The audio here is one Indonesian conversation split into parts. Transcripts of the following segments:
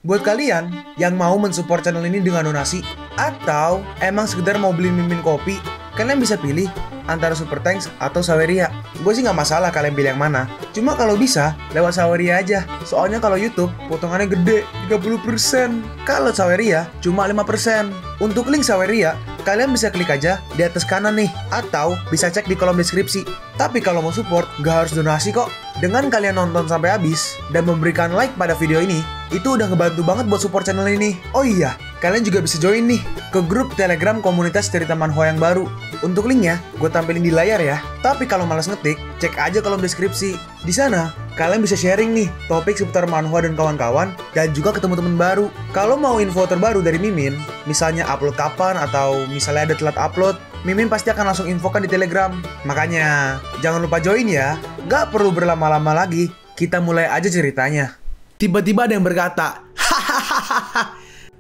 Buat kalian yang mau mensupport channel ini dengan donasi, atau emang sekedar mau beli mimin kopi, kalian bisa pilih antara Super Thanks atau Saweria. Gue sih nggak masalah kalian pilih yang mana. Cuma kalau bisa, lewat Saweria aja. Soalnya kalau YouTube, potongannya gede, 30%. Kalau Saweria, cuma 5%. Untuk link Saweria, kalian bisa klik aja di atas kanan nih. Atau bisa cek di kolom deskripsi. Tapi kalau mau support, nggak harus donasi kok. Dengan kalian nonton sampai habis, dan memberikan like pada video ini, itu udah ngebantu banget buat support channel ini. Oh iya, kalian juga bisa join nih ke grup Telegram komunitas cerita manhwa yang baru. Untuk linknya, gue tampilin di layar ya. Tapi kalau malas ngetik, cek aja kolom deskripsi. Di sana, kalian bisa sharing nih topik seputar manhwa dan kawan-kawan, dan juga ketemu teman baru. Kalau mau info terbaru dari Mimin, misalnya upload kapan atau misalnya ada telat upload, Mimin pasti akan langsung infokan di Telegram. Makanya, jangan lupa join ya. Gak perlu berlama-lama lagi, kita mulai aja ceritanya. Tiba-tiba ada yang berkata, hahaha,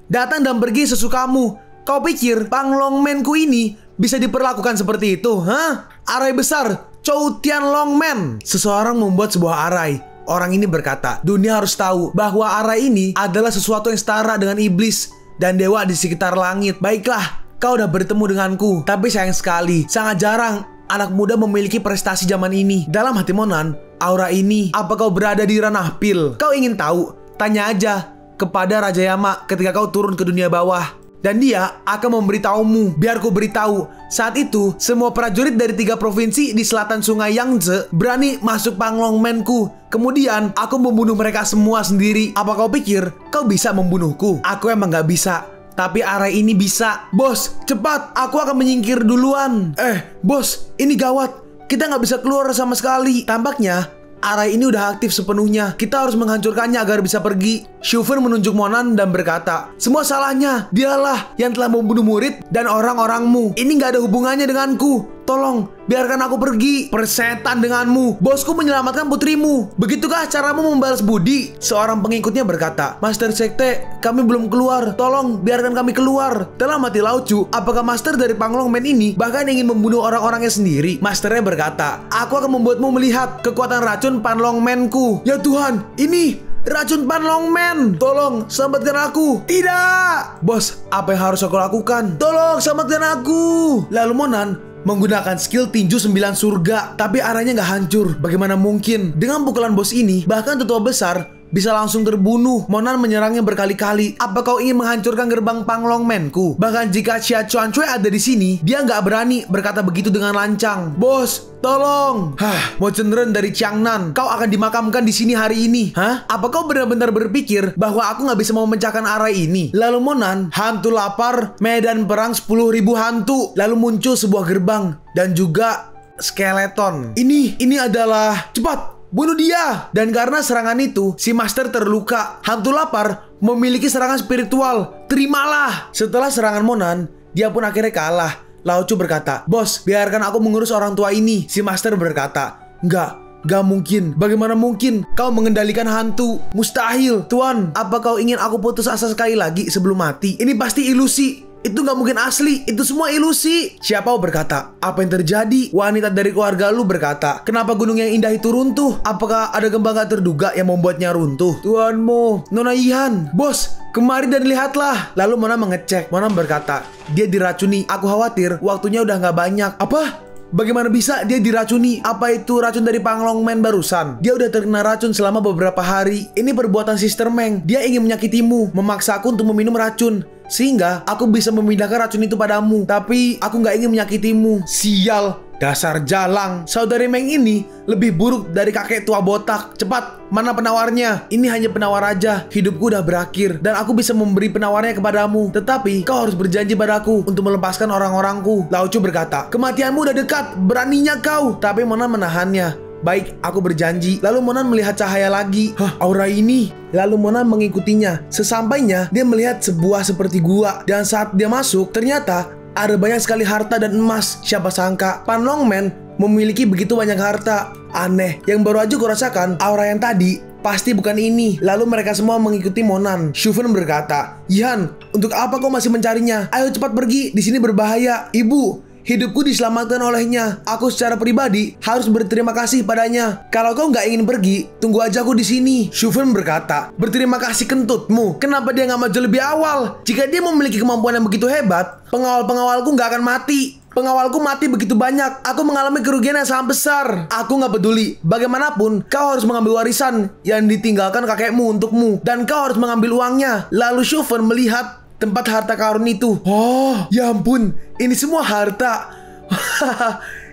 datang dan pergi sesukamu. Kau pikir Panglongmenku ini bisa diperlakukan seperti itu, hah? Arai besar, Chow Tian Longmen. Seseorang membuat sebuah arai. Orang ini berkata, dunia harus tahu bahwa arai ini adalah sesuatu yang setara dengan iblis dan dewa di sekitar langit. Baiklah, kau udah bertemu denganku. Tapi sayang sekali, sangat jarang anak muda memiliki prestasi zaman ini. Dalam hati Monan, aura ini, apa kau berada di ranah pil? Kau ingin tahu? Tanya aja kepada Raja Yama ketika kau turun ke dunia bawah. Dan dia akan memberitahumu. Biar ku beritahu. Saat itu, semua prajurit dari 3 provinsi di selatan sungai Yangtze berani masuk Panglongmenku. Kemudian, aku membunuh mereka semua sendiri. Apa kau pikir kau bisa membunuhku? Aku emang gak bisa. Tapi arai ini bisa. Bos, cepat, aku akan menyingkir duluan. Bos, ini gawat. Kita nggak bisa keluar sama sekali. Tampaknya arai ini udah aktif sepenuhnya. Kita harus menghancurkannya agar bisa pergi. Shufen menunjuk Monan dan berkata, semua salahnya. Dialah yang telah membunuh murid dan orang-orangmu. Ini nggak ada hubungannya denganku. Tolong, biarkan aku pergi. Persetan denganmu. Bosku menyelamatkan putrimu. Begitukah caramu membalas budi? Seorang pengikutnya berkata, Master Sekte, kami belum keluar. Tolong, biarkan kami keluar. Dalam hati Laucu, apakah Master dari Panglongmen ini bahkan ingin membunuh orang-orangnya sendiri? Masternya berkata, aku akan membuatmu melihat kekuatan racun Panlongmenku. Ya Tuhan, ini racun Panlongmen. Tolong, selamatkan aku. Tidak. Bos, apa yang harus aku lakukan? Tolong, selamatkan aku. Lalu Monan menggunakan skill tinju 9 surga, tapi arahnya nggak hancur. Bagaimana mungkin? Dengan pukulan bos ini, bahkan tetua besar bisa langsung terbunuh. Monan menyerangnya berkali-kali. Apa kau ingin menghancurkan gerbang Panglongmenku? Bahkan jika Xia Chuancui ada di sini, dia nggak berani berkata begitu dengan lancang. Bos, tolong. Mo Chenren dari Qiangnan, kau akan dimakamkan di sini hari ini. Apa kau benar-benar berpikir bahwa aku nggak bisa memecahkan arai ini? Lalu Monan, hantu lapar, medan perang 10.000 hantu. Lalu muncul sebuah gerbang dan juga skeleton. Ini adalah, cepat, bunuh dia. Dan karena serangan itu, si Master terluka. Hantu lapar memiliki serangan spiritual. Terimalah. Setelah serangan Monan, dia pun akhirnya kalah. Laucu berkata, bos, biarkan aku mengurus orang tua ini. Si Master berkata, Gak mungkin. Bagaimana mungkin kau mengendalikan hantu? Mustahil. Tuan, apa kau ingin aku putus asa sekali lagi sebelum mati? Ini pasti ilusi. Itu gak mungkin asli, itu semua ilusi. Siapa berkata, apa yang terjadi? Wanita dari keluarga lu berkata, kenapa gunung yang indah itu runtuh? Apakah ada gempa gak terduga yang membuatnya runtuh? Tuanmu, Nona Ihan. Bos, kemari dan lihatlah. Lalu Mona mengecek. Mona berkata, dia diracuni. Aku khawatir waktunya udah gak banyak. Apa? Bagaimana bisa dia diracuni? Apa itu racun dari Panglongmen barusan? Dia udah terkena racun selama beberapa hari. Ini perbuatan Sister Meng. Dia ingin menyakitimu, memaksa aku untuk meminum racun, sehingga aku bisa memindahkan racun itu padamu. Tapi aku nggak ingin menyakitimu. Sial, dasar jalang. Saudari Meng ini lebih buruk dari kakek tua botak. Cepat, mana penawarnya? Ini hanya penawar aja. Hidupku udah berakhir dan aku bisa memberi penawarnya kepadamu. Tetapi kau harus berjanji padaku untuk melepaskan orang-orangku. Laucu berkata, kematianmu udah dekat. Beraninya kau. Tapi Monan menahannya. Baik, aku berjanji. Lalu Monan melihat cahaya lagi. Aura ini. Lalu Monan mengikutinya. Sesampainya, dia melihat sebuah seperti gua. Dan saat dia masuk, ternyata ada banyak sekali harta dan emas. Siapa sangka Panlongmen memiliki begitu banyak harta. Aneh, yang baru aja kurasakan aura yang tadi pasti bukan ini. Lalu mereka semua mengikuti Monan. Shufen berkata, Ihan, untuk apa kau masih mencarinya? Ayo cepat pergi, di sini berbahaya. Ibu, hidupku diselamatkan olehnya. Aku secara pribadi harus berterima kasih padanya. Kalau kau nggak ingin pergi, tunggu aja aku di sini. Shufen berkata, berterima kasih kentutmu. Kenapa dia nggak maju lebih awal? Jika dia memiliki kemampuan yang begitu hebat, pengawal-pengawalku nggak akan mati. Pengawalku mati begitu banyak. Aku mengalami kerugian yang sangat besar. Aku nggak peduli. Bagaimanapun, kau harus mengambil warisan yang ditinggalkan kakekmu untukmu. Dan kau harus mengambil uangnya. Lalu Shufen melihat tempat harta karun itu. Oh, ya ampun. Ini semua harta.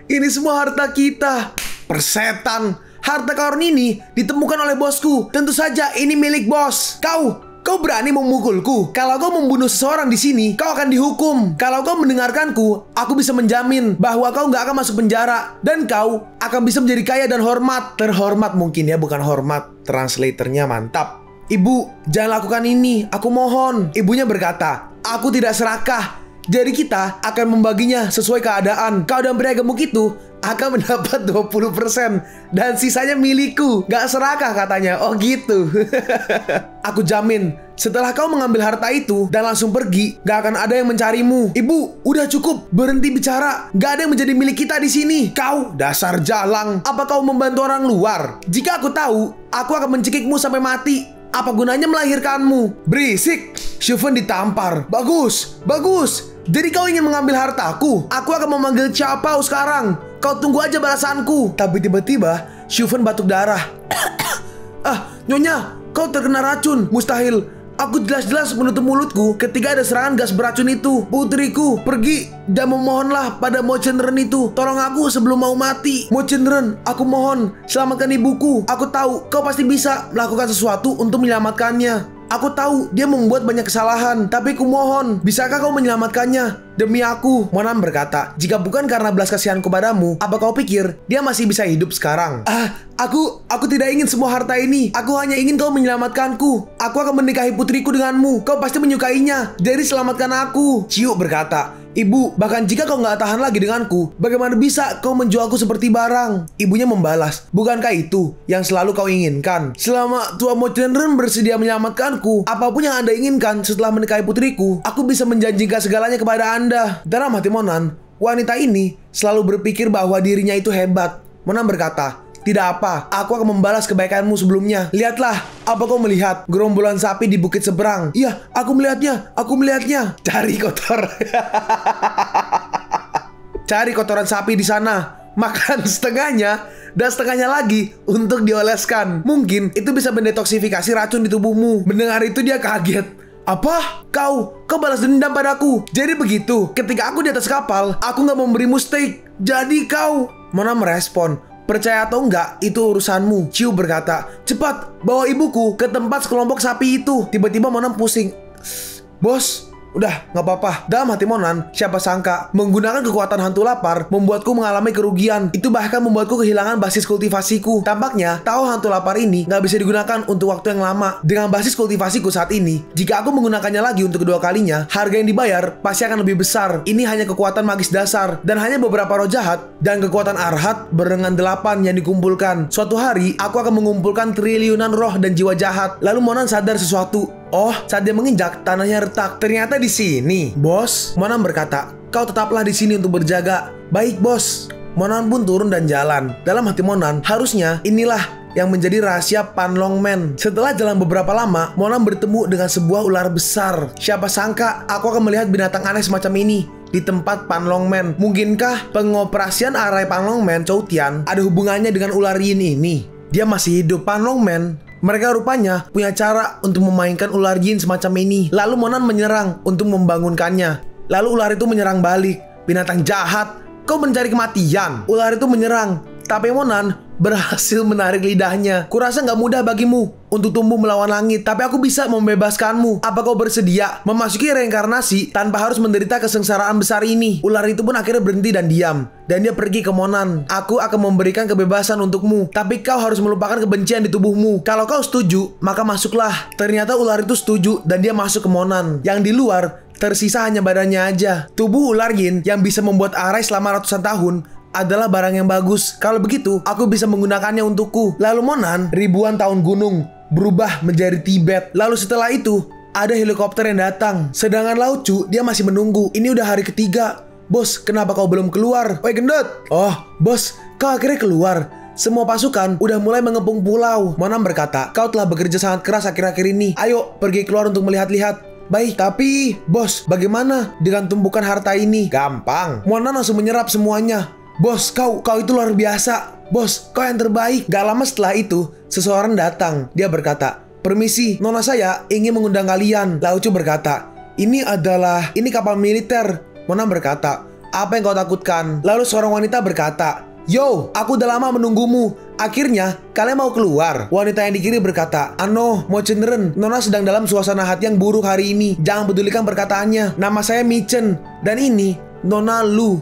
Ini semua harta kita. Persetan. Harta karun ini ditemukan oleh bosku. Tentu saja ini milik bos. Kau berani memukulku? Kalau kau membunuh seseorang di sini, kau akan dihukum. Kalau kau mendengarkanku, aku bisa menjamin bahwa kau nggak akan masuk penjara. Dan kau akan bisa menjadi kaya dan hormat. Terhormat mungkin ya, bukan hormat. Translatornya mantap. Ibu, jangan lakukan ini. Aku mohon. Ibunya berkata, aku tidak serakah. Jadi kita akan membaginya sesuai keadaan. Kau dan pria gemuk itu akan mendapat 20% dan sisanya milikku. Gak serakah katanya. Oh gitu. Aku jamin, setelah kau mengambil harta itu dan langsung pergi, gak akan ada yang mencarimu. Ibu, udah cukup. Berhenti bicara. Gak ada yang menjadi milik kita di sini. Kau dasar jalang. Apa kau membantu orang luar? Jika aku tahu, aku akan mencekikmu sampai mati. Apa gunanya melahirkanmu? Berisik. Shufen ditampar. Bagus, bagus. Jadi kau ingin mengambil hartaku? Aku akan memanggil Xiaopao sekarang. Kau tunggu aja balasanku. Tapi tiba-tiba Shufen batuk darah. Nyonya, kau terkena racun. Mustahil. Aku jelas-jelas menutup mulutku ketika ada serangan gas beracun itu. Putriku, pergi dan memohonlah pada Mo Chenren itu. Tolong aku sebelum mau mati. Mo Chenren, aku mohon, selamatkan ibuku. Aku tahu kau pasti bisa melakukan sesuatu untuk menyelamatkannya. Aku tahu dia membuat banyak kesalahan, tapi ku mohon, bisakah kau menyelamatkannya? Demi aku, Monan berkata, jika bukan karena belas kasihanku padamu, apa kau pikir dia masih bisa hidup sekarang? Aku tidak ingin semua harta ini. Aku hanya ingin kau menyelamatkanku. Aku akan menikahi putriku denganmu. Kau pasti menyukainya. Jadi selamatkan aku. Ciu berkata, Ibu, bahkan jika kau nggak tahan lagi denganku, bagaimana bisa kau menjualku seperti barang? Ibunya membalas, bukankah itu yang selalu kau inginkan? Selama Tua Mo Chenren bersedia menyelamatkanku, apapun yang Anda inginkan setelah menikahi putriku, aku bisa menjanjikan segalanya kepada Anda. Dalam hati Monan, wanita ini selalu berpikir bahwa dirinya itu hebat. Monan berkata, tidak apa, aku akan membalas kebaikanmu sebelumnya. Lihatlah, apa kau melihat gerombolan sapi di bukit seberang? Iya, aku melihatnya. Cari kotor. Cari kotoran sapi di sana. Makan setengahnya dan setengahnya lagi untuk dioleskan. Mungkin itu bisa mendetoksifikasi racun di tubuhmu. Mendengar itu dia kaget. Apa? Kau balas dendam padaku. Jadi begitu, ketika aku di atas kapal, aku nggak memberimu steak. Jadi kau... Mona merespon, percaya atau enggak, itu urusanmu. Ciu berkata, cepat, bawa ibuku ke tempat sekelompok sapi itu. Tiba-tiba Monan pusing. Bos, udah, nggak apa-apa. Dalam hati Monan, siapa sangka menggunakan kekuatan hantu lapar membuatku mengalami kerugian. Itu bahkan membuatku kehilangan basis kultivasiku. Tampaknya, tahu hantu lapar ini nggak bisa digunakan untuk waktu yang lama. Dengan basis kultivasiku saat ini, jika aku menggunakannya lagi untuk kedua kalinya, harga yang dibayar pasti akan lebih besar. Ini hanya kekuatan magis dasar, dan hanya beberapa roh jahat dan kekuatan arhat barengan 8 yang dikumpulkan. Suatu hari, aku akan mengumpulkan triliunan roh dan jiwa jahat. Lalu Monan sadar sesuatu. Oh, saat dia menginjak, tanahnya retak. Ternyata di sini. Bos, Monan berkata, kau tetaplah di sini untuk berjaga. Baik, bos. Monan pun turun dan jalan. Dalam hati Monan, harusnya inilah yang menjadi rahasia Panlongmen. Setelah jalan beberapa lama, Monan bertemu dengan sebuah ular besar. Siapa sangka aku akan melihat binatang aneh semacam ini di tempat Panlongmen. Mungkinkah pengoperasian arai Panlongmen Choutian ada hubungannya dengan ular yin ini? Dia masih hidup. Panlongmen, mereka rupanya punya cara untuk memainkan ular jin semacam ini. Lalu Monan menyerang untuk membangunkannya. Lalu ular itu menyerang balik. Binatang jahat, kau mencari kematian. Ular itu menyerang, tapi Monan berhasil menarik lidahnya. Kurasa nggak mudah bagimu untuk tumbuh melawan langit, tapi aku bisa membebaskanmu. Apa kau bersedia memasuki reinkarnasi tanpa harus menderita kesengsaraan besar ini? Ular itu pun akhirnya berhenti dan diam. Dan dia pergi ke Monan. Aku akan memberikan kebebasan untukmu, tapi kau harus melupakan kebencian di tubuhmu. Kalau kau setuju, maka masuklah. Ternyata ular itu setuju dan dia masuk ke Monan. Yang di luar tersisa hanya badannya aja. Tubuh ular yin yang bisa membuat arai selama ratusan tahun adalah barang yang bagus. Kalau begitu, aku bisa menggunakannya untukku. Lalu Monan, ribuan tahun gunung berubah menjadi Tibet. Lalu setelah itu, ada helikopter yang datang. Sedangkan Lao Chu, dia masih menunggu. Ini udah hari ketiga. Bos, kenapa kau belum keluar? Woi gendut. Oh, bos, kau akhirnya keluar. Semua pasukan udah mulai mengepung pulau. Monam berkata, kau telah bekerja sangat keras akhir-akhir ini. Ayo, pergi keluar untuk melihat-lihat. Baik, tapi bos, bagaimana dengan tumpukan harta ini? Gampang. Monam langsung menyerap semuanya. Bos, kau itu luar biasa. Bos, kau yang terbaik. Gak lama setelah itu, seseorang datang. Dia berkata, permisi, nona saya ingin mengundang kalian. Lao Chu berkata, ini kapal militer. Monam berkata, apa yang kau takutkan? Lalu seorang wanita berkata, yo, aku udah lama menunggumu. Akhirnya, kalian mau keluar. Wanita yang di kiri berkata, ano, mau cenderung. Nona sedang dalam suasana hati yang buruk hari ini. Jangan pedulikan perkataannya. Nama saya Michen. Dan ini, Nona Lu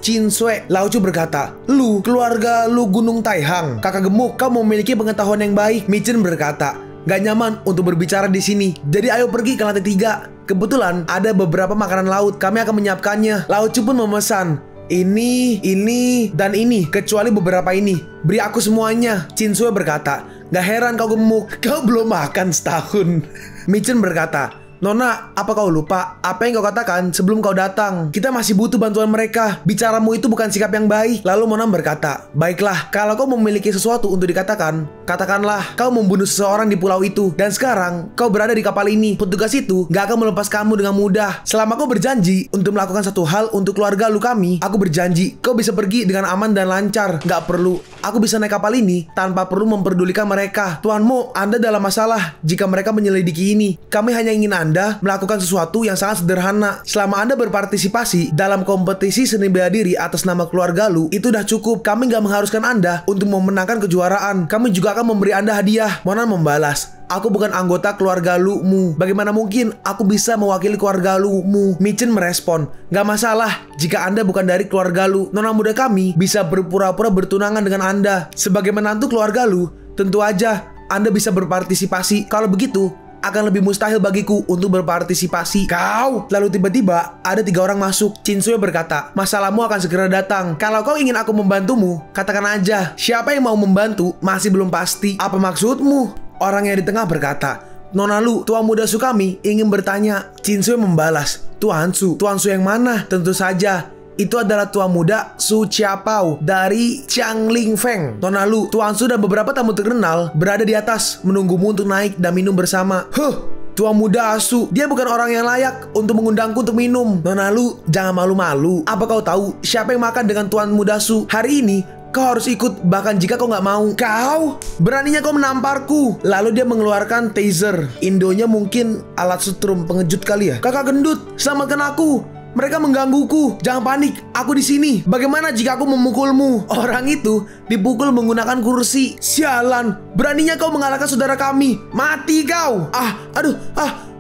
Chin Sue. Lao Chu berkata, Lu, keluarga Lu Gunung Taihang. Kakak gemuk, kau memiliki pengetahuan yang baik. Michen berkata, gak nyaman untuk berbicara di sini. Jadi ayo pergi ke lantai 3. Kebetulan ada beberapa makanan laut. Kami akan menyiapkannya. Lao Chu pun memesan, ini, dan ini, kecuali beberapa ini. Beri aku semuanya. Chin Sue berkata, gak heran kau gemuk. Kau belum makan setahun. Michen berkata, Nona, apa kau lupa? Apa yang kau katakan sebelum kau datang? Kita masih butuh bantuan mereka. Bicaramu itu bukan sikap yang baik. Lalu Monam berkata, baiklah, kalau kau memiliki sesuatu untuk dikatakan, katakanlah kau membunuh seseorang di pulau itu. Dan sekarang, kau berada di kapal ini. Petugas itu gak akan melepas kamu dengan mudah. Selama kau berjanji untuk melakukan satu hal untuk keluarga lu kami, aku berjanji, kau bisa pergi dengan aman dan lancar. Gak perlu. Aku bisa naik kapal ini tanpa perlu memperdulikan mereka. Tuanmu, Anda dalam masalah jika mereka menyelidiki ini. Kami hanya ingin Anda melakukan sesuatu yang sangat sederhana. Selama Anda berpartisipasi dalam kompetisi seni bela diri atas nama keluarga lu, itu udah cukup. Kami gak mengharuskan Anda untuk memenangkan kejuaraan. Kami juga akan memberi Anda hadiah. Monan membalas, aku bukan anggota keluarga lu mu. Bagaimana mungkin aku bisa mewakili keluarga lu mu? Michen merespon, gak masalah jika Anda bukan dari keluarga lu. Nona muda kami bisa berpura-pura bertunangan dengan Anda. Sebagai menantu keluarga lu, tentu aja Anda bisa berpartisipasi. Kalau begitu, akan lebih mustahil bagiku untuk berpartisipasi. Kau! Lalu tiba-tiba ada 3 orang masuk. Chin Sue berkata, masalahmu akan segera datang. Kalau kau ingin aku membantumu, katakan aja. Siapa yang mau membantu masih belum pasti. Apa maksudmu? Orang yang di tengah berkata, Nona Lu, Tuan Muda Su kami ingin bertanya. Chin Sue membalas, Tuan Su yang mana? Tentu saja, itu adalah Tuan Muda Su Chiapao dari Qiangling Feng. Nona Lu, Tuan Su dan beberapa tamu terkenal berada di atas menunggumu untuk naik dan minum bersama. Tuan Muda Su, dia bukan orang yang layak untuk mengundangku untuk minum. Nona Lu, jangan malu-malu. Apa kau tahu siapa yang makan dengan Tuan Muda Su? Hari ini kau harus ikut, bahkan jika kau nggak mau. Kau? Beraninya kau menamparku. Lalu dia mengeluarkan taser. Indonya mungkin alat setrum pengejut kali ya. Kakak gendut, selamatkan aku. Mereka menggangguku. Jangan panik, aku di sini. Bagaimana jika aku memukulmu? Orang itu dipukul menggunakan kursi. Sialan, beraninya kau mengalahkan saudara kami. Mati kau.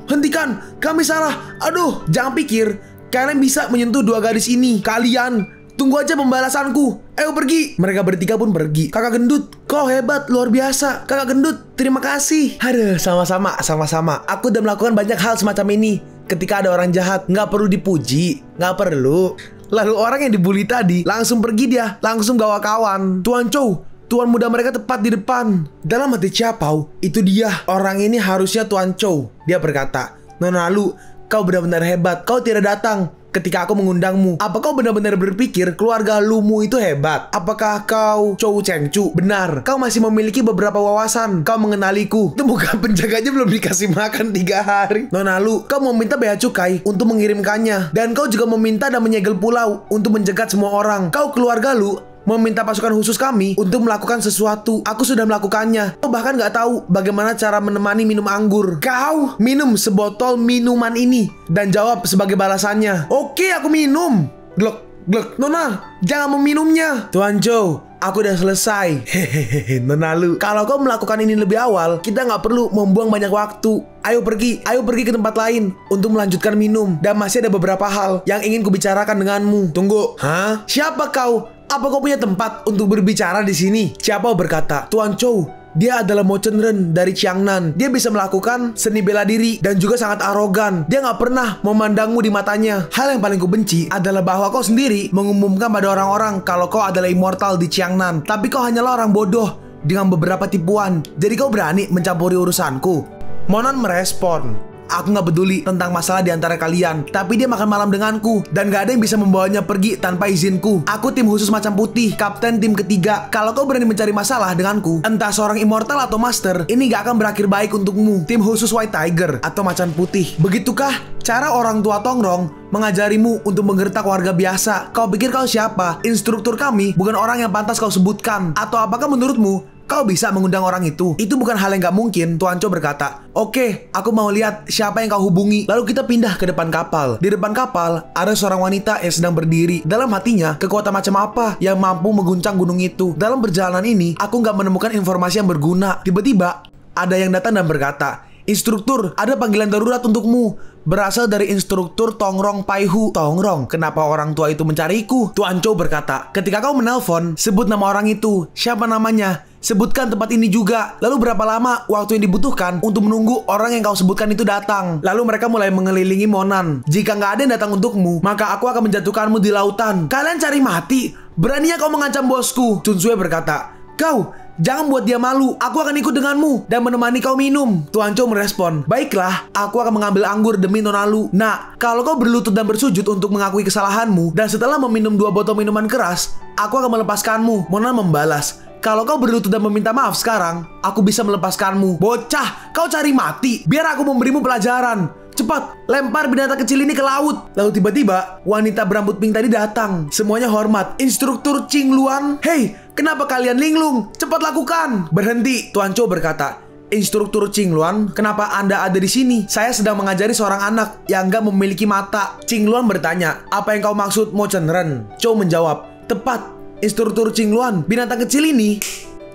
Hentikan, kami salah. Aduh, jangan pikir kalian bisa menyentuh 2 gadis ini. Kalian tunggu aja pembalasanku. Ayo pergi. Mereka bertiga pun pergi. Kakak gendut, kau hebat, luar biasa. Kakak gendut, terima kasih. Aduh, sama-sama. Aku udah melakukan banyak hal semacam ini. Ketika ada orang jahat, nggak perlu dipuji, nggak perlu. Lalu orang yang dibully tadi langsung pergi dia, langsung gawa kawan. Tuan Chow, Tuan muda mereka tepat di depan. Dalam hati Chiapao, itu dia. Orang ini harusnya Tuan Chow. Dia berkata, Nona Lu, kau benar-benar hebat. Kau tidak datang ketika aku mengundangmu. Apa kau benar-benar berpikir keluarga Lumu itu hebat? Apakah kau Chow Chengchu? Benar, kau masih memiliki beberapa wawasan. Kau mengenaliku. Itu bukan penjaganya belum dikasih makan 3 hari. Nona Lu, kau meminta bea cukai untuk mengirimkannya. Dan kau juga meminta dan menyegel pulau untuk menjegat semua orang. Kau keluarga Lu meminta pasukan khusus kami untuk melakukan sesuatu. Aku sudah melakukannya. Kau bahkan gak tahu bagaimana cara menemani minum anggur. Kau minum sebotol minuman ini dan jawab sebagai balasannya, oke, aku minum. Glek. Nona, jangan meminumnya. Tuan Chow, aku udah selesai. Hehehe, Nona Lu, kalau kau melakukan ini lebih awal, kita gak perlu membuang banyak waktu. Ayo pergi ke tempat lain untuk melanjutkan minum. Dan masih ada beberapa hal yang ingin kubicarakan denganmu. Tunggu. Hah? Siapa kau? Apa kau punya tempat untuk berbicara di sini? Chiapao berkata, Tuan Chow, dia adalah Mo Chen-ren dari Qiangnan. Dia bisa melakukan seni bela diri dan juga sangat arogan. Dia nggak pernah memandangmu di matanya. Hal yang paling kubenci adalah bahwa kau sendiri mengumumkan pada orang-orang kalau kau adalah immortal di Qiangnan. Tapi kau hanyalah orang bodoh dengan beberapa tipuan. Jadi kau berani mencampuri urusanku? Monan merespon, aku nggak peduli tentang masalah di antara kalian. Tapi dia makan malam denganku dan gak ada yang bisa membawanya pergi tanpa izinku. Aku tim khusus macan putih, kapten tim ketiga. Kalau kau berani mencari masalah denganku, entah seorang immortal atau master, ini gak akan berakhir baik untukmu. Tim khusus White Tiger atau macan putih. Begitukah cara orang tua Tongrong mengajarimu untuk menggertak warga biasa? Kau pikir kau siapa? Instruktur kami bukan orang yang pantas kau sebutkan. Atau apakah menurutmu kau bisa mengundang orang itu? Itu bukan hal yang gak mungkin, Tuan Cho berkata. Oke, aku mau lihat siapa yang kau hubungi. Lalu kita pindah ke depan kapal. Di depan kapal, ada seorang wanita yang sedang berdiri. Dalam hatinya, kekuatan macam apa yang mampu mengguncang gunung itu? Dalam perjalanan ini, aku gak menemukan informasi yang berguna. Tiba-tiba, ada yang datang dan berkata, "Instruktur, ada panggilan darurat untukmu. Berasal dari instruktur Tongrong Paihu." Tongrong, kenapa orang tua itu mencariku? Tuan Cho berkata, "Ketika kau menelpon, sebut nama orang itu. Siapa namanya? Sebutkan tempat ini juga. Lalu berapa lama waktu yang dibutuhkan untuk menunggu orang yang kau sebutkan itu datang?" Lalu mereka mulai mengelilingi Monan. "Jika nggak ada yang datang untukmu, maka aku akan menjatuhkanmu di lautan." "Kalian cari mati? Beraninya kau mengancam bosku?" Chun Sue berkata, "Kau jangan buat dia malu. Aku akan ikut denganmu dan menemani kau minum." Tuan Cho merespon, "Baiklah, aku akan mengambil anggur demi Nona Lu. Nah, kalau kau berlutut dan bersujud untuk mengakui kesalahanmu, dan setelah meminum 2 botol minuman keras, aku akan melepaskanmu." Monan membalas, "Kalau kau berlutut dan meminta maaf sekarang, aku bisa melepaskanmu." "Bocah, kau cari mati. Biar aku memberimu pelajaran. Cepat, lempar binatang kecil ini ke laut." Lalu tiba-tiba, wanita berambut pink tadi datang. Semuanya hormat. "Instruktur Ching Luan, hei, kenapa kalian linglung? Cepat lakukan." "Berhenti," Tuan Cho berkata. "Instruktur Ching Luan, kenapa Anda ada di sini? Saya sedang mengajari seorang anak yang gak memiliki mata." Ching Luan bertanya, "Apa yang kau maksud, Mo Chen Ren?" Cho menjawab, "Tepat, Instruktur Ching Luan. Binatang kecil ini."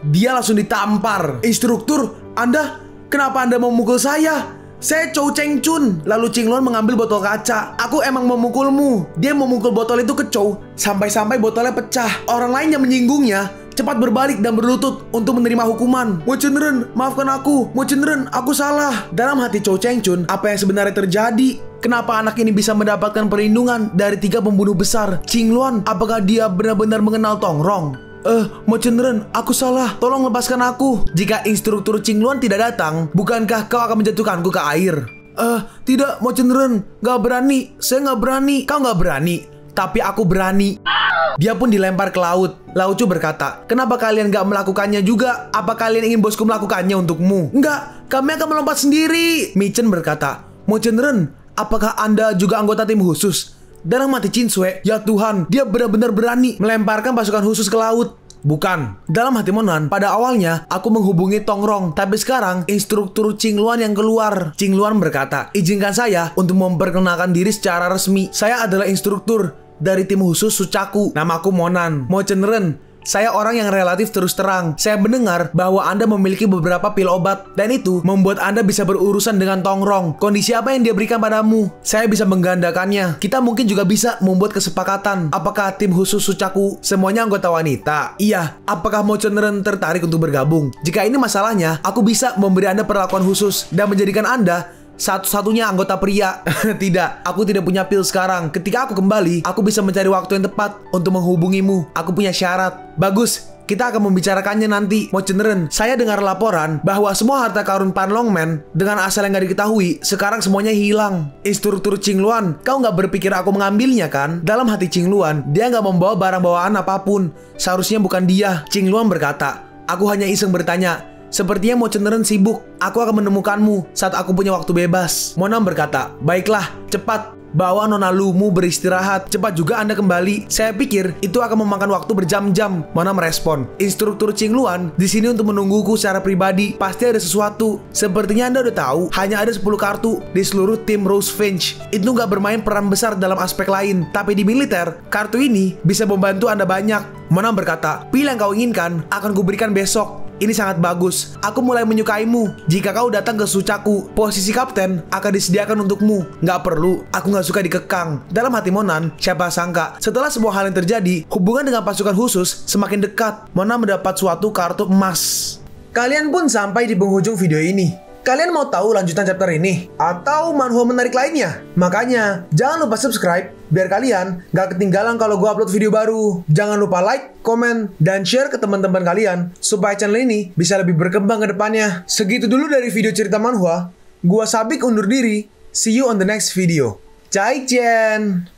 Dia langsung ditampar. "Instruktur, kenapa Anda memukul saya? Saya Chow Cheng Chun." Lalu Ching Luan mengambil botol kaca. "Aku emang memukulmu." Dia memukul botol itu ke Chow sampai botolnya pecah. Orang lain yang menyinggungnya cepat berbalik dan berlutut untuk menerima hukuman. "Mo Chen Ren, maafkan aku. Mo Chen Ren, aku salah." Dalam hati Chow Cheng Chun, apa yang sebenarnya terjadi? Kenapa anak ini bisa mendapatkan perlindungan dari 3 pembunuh besar? Ching Luan, apakah dia benar-benar mengenal Tongrong? Mo Chen Ren, aku salah. Tolong lepaskan aku." "Jika instruktur Ching Luan tidak datang, bukankah kau akan menjatuhkanku ke air?" Tidak, Mo Chen Ren. Gak berani. Saya gak berani." "Kau gak berani, tapi aku berani." Dia pun dilempar ke laut. Lao Chu berkata, "Kenapa kalian gak melakukannya juga? Apa kalian ingin bosku melakukannya untukmu?" "Enggak, kami akan melompat sendiri." Mi Chen berkata, "Mo Chen Ren, apakah Anda juga anggota tim khusus?" Dalam hati Chin Sue, ya Tuhan, dia benar-benar berani melemparkan pasukan khusus ke laut. "Bukan." Dalam hati Monan, pada awalnya aku menghubungi Tongrong, tapi sekarang instruktur Ching Luan yang keluar. Ching Luan berkata, "Izinkan saya untuk memperkenalkan diri secara resmi. Saya adalah instruktur dari tim khusus Sucaku. Namaku Monan. Mo Chen Ren. Saya orang yang relatif terus terang. Saya mendengar bahwa Anda memiliki beberapa pil obat, dan itu membuat Anda bisa berurusan dengan Tongrong. Kondisi apa yang dia berikan padamu? Saya bisa menggandakannya. Kita mungkin juga bisa membuat kesepakatan. Apakah tim khusus Sucaku semuanya anggota wanita?" "Iya." "Apakah Mo Chen Ren tertarik untuk bergabung? Jika ini masalahnya, aku bisa memberi Anda perlakuan khusus dan menjadikan Anda satu-satunya anggota pria." "Tidak, aku tidak punya pil sekarang. Ketika aku kembali, aku bisa mencari waktu yang tepat untuk menghubungimu. Aku punya syarat." "Bagus, kita akan membicarakannya nanti, Mo Chen Ren. Saya dengar laporan bahwa semua harta karun Pan Longman dengan asal yang gak diketahui sekarang semuanya hilang." "Instruktur Ching Luan, kau gak berpikir aku mengambilnya kan?" Dalam hati Ching Luan, dia gak membawa barang bawaan apapun. Seharusnya bukan dia. Ching Luan berkata, "Aku hanya iseng bertanya. Sepertinya Mo Chen Ren sibuk. Aku akan menemukanmu saat aku punya waktu bebas." Monan berkata, "Baiklah, cepat. Bawa Nona Lumu beristirahat. Cepat juga Anda kembali. Saya pikir itu akan memakan waktu berjam-jam." Mona merespon, "Instruktur Ching Luan di sini untuk menungguku secara pribadi. Pasti ada sesuatu. Sepertinya Anda udah tahu, hanya ada 10 kartu di seluruh tim Rose Finch. Itu nggak bermain peran besar dalam aspek lain. Tapi di militer, kartu ini bisa membantu Anda banyak." Mona berkata, "Pil yang kau inginkan akan kuberikan besok. Ini sangat bagus. Aku mulai menyukaimu. Jika kau datang ke Sucaku, posisi kapten akan disediakan untukmu. Nggak perlu, aku nggak suka dikekang." Dalam hati Monan, siapa sangka setelah semua hal yang terjadi, hubungan dengan pasukan khusus semakin dekat. Monan mendapat suatu kartu emas. Kalian pun sampai di penghujung video ini. Kalian mau tahu lanjutan chapter ini? Atau manhwa menarik lainnya? Makanya, jangan lupa subscribe biar kalian gak ketinggalan kalau gue upload video baru. Jangan lupa like, komen, dan share ke teman-teman kalian supaya channel ini bisa lebih berkembang ke depannya. Segitu dulu dari video cerita manhwa. Gua Sabik undur diri. See you on the next video. Zaijian!